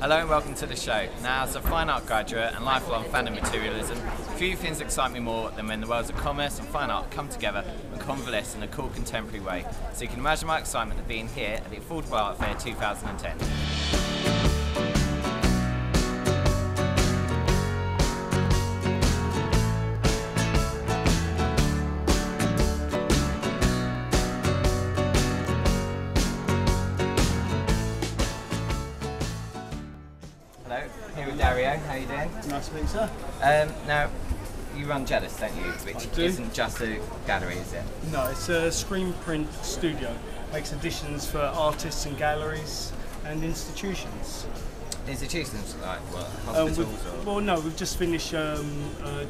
Hello and welcome to the show. Now, as a fine art graduate and lifelong fan of materialism, few things excite me more than when the worlds of commerce and fine art come together and convalesce in a cool contemporary way. So you can imagine my excitement of being here at the Affordable Art Fair 2010. Hello, here with Dario. How are you doing? Nice to meet you, sir. Now, you run Jealous, don't you? Which isn't just a gallery, is it? No, it's a screen print studio. Makes editions for artists and galleries and institutions. Institutions like what? Hospitals? Well, no, we've just finished a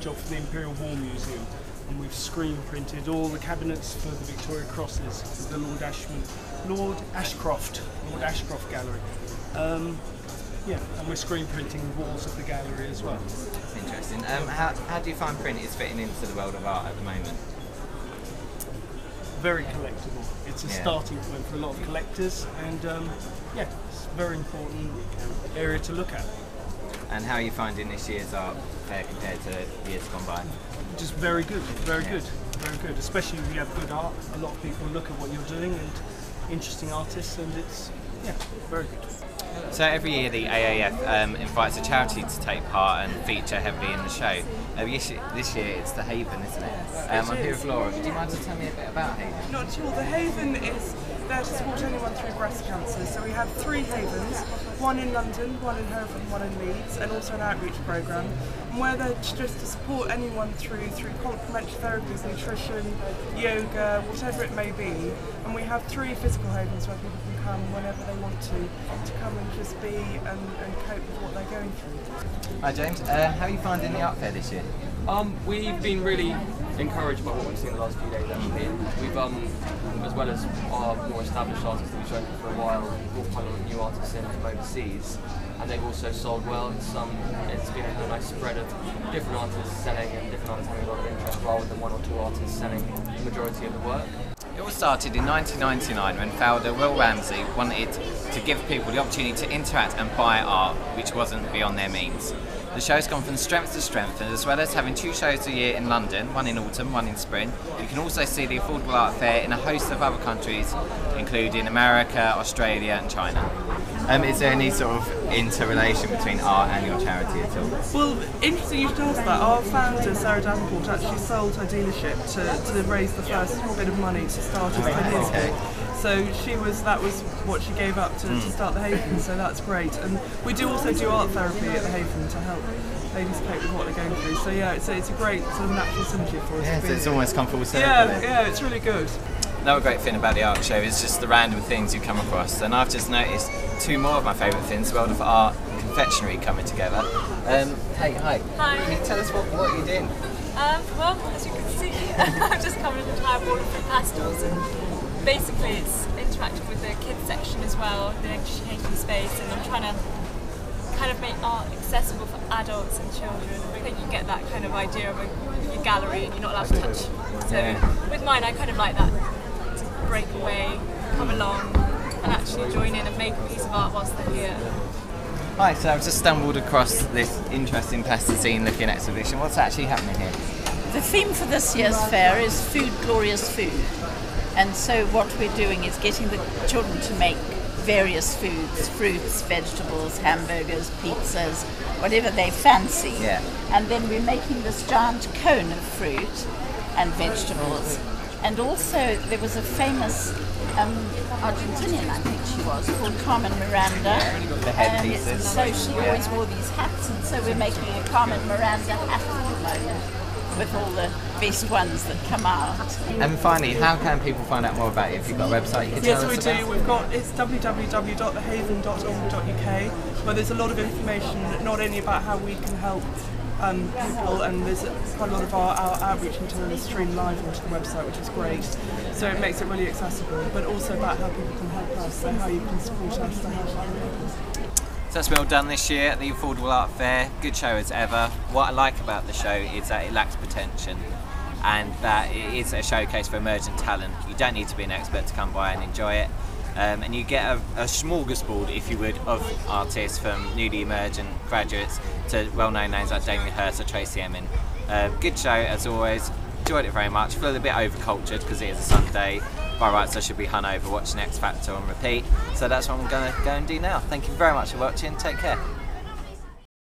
job for the Imperial War Museum, and we've screen printed all the cabinets for the Victoria Crosses, for the Lord Ashcroft Gallery. Yeah, and we're screen printing the walls of the gallery as well. That's interesting. How do you find print is fitting into the world of art at the moment? Very collectible. It's a starting point for a lot of collectors, and yeah, it's a very important area to look at. And how are you finding this year's art fair compared to years gone by? Just very good, very good. Especially if you have good art. A lot of people look at what you're doing and interesting artists, and it's very good. So every year the AAF invites a charity to take part and feature heavily in the show. This year it's the Haven, isn't it? I'm here with Laura. Would you mind to tell me a bit about Haven? Not at all. The Haven is there to support anyone through breast cancer. So we have 3 Havens, one in London, one in Hereford, one in Leeds, and also an outreach programme. And we're there just to support anyone through complementary therapies, nutrition, yoga, whatever it may be. And we have 3 physical Havens where people can come whenever they want to come and just be and cope with what they're going through. Hi James, how are you finding the art fair this year? We've been really encouraged by what we've seen the last few days actually. We've, as well as our more established artists that we've shown for a while, brought quite a lot of new artists in from overseas, and they've also sold well. It's been a kind of nice spread of different artists selling and different artists having a lot of interest rather than 1 or 2 artists selling the majority of the work. It all started in 1999 when founder Will Ramsey wanted to give people the opportunity to interact and buy art which wasn't beyond their means. The show's gone from strength to strength, and as well as having 2 shows a year in London, one in autumn, one in spring, you can also see the Affordable Art Fair in a host of other countries, including America, Australia and China. Is there any sort of interrelation between art and your charity at all? Well, interesting you should ask that. Our founder, Sarah Davenport, actually sold her dealership to raise the first bit of money to start us 10 years ago. So that was what she gave up to start the Haven, so that's great. And we do also do art therapy at the Haven to help ladies cope with what they're going through. So yeah, it's a great sort of natural synergy for us. Yeah, so it's almost come full circle. Yeah, it's really good. Another great thing about the art show is just the random things you come across, and I've just noticed 2 more of my favourite things, the world of art and confectionery coming together. Hey, hi. Hi. Can you tell us what you're doing? Well, as you can see, I've just covered an entire wall of fruit pastels, and basically it's interactive with the kids section as well, the education space, and I'm trying to kind of make art accessible for adults and children. I think you get that kind of idea of a gallery and you're not allowed to touch. So with mine, I kind of like that to break away, come along and actually join in and make a piece of art whilst they're here. Hi, so I've just stumbled across this interesting plasticine looking exhibition. What's actually happening here? The theme for this year's fair is Food, Glorious Food. And so what we're doing is getting the children to make various foods, fruits, vegetables, hamburgers, pizzas, whatever they fancy. Yeah. And then we're making this giant cone of fruit and vegetables. And also there was a famous Argentinian, I think she was, called Carmen Miranda. The headpieces. So she always wore these hats, and so we're making a Carmen Miranda hat at the moment, with all the best ones that come out. And finally, how can people find out more about it? If you've got a website you can Yes, tell we us do. about? It's www.thehaven.org.uk, where there's a lot of information, not only about how we can help people, and there's quite a lot of our outreach material is streamed live onto the website, which is great. So it makes it really accessible, but also about how people can help us, so how you can support us to help our neighbours. So that's well done this year at the Affordable Art Fair. Good show as ever. What I like about the show is that it lacks pretension, and that it is a showcase for emergent talent. You don't need to be an expert to come by and enjoy it. and you get a smorgasbord, if you would, of artists from newly emergent graduates to well-known names like Damien Hirst or Tracy Emin. Good show as always. Enjoyed it very much. Feel a bit overcultured because it is a Sunday. By rights, I should be hungover watching X Factor on repeat. So that's what I'm going to go and do now. Thank you very much for watching. Take care.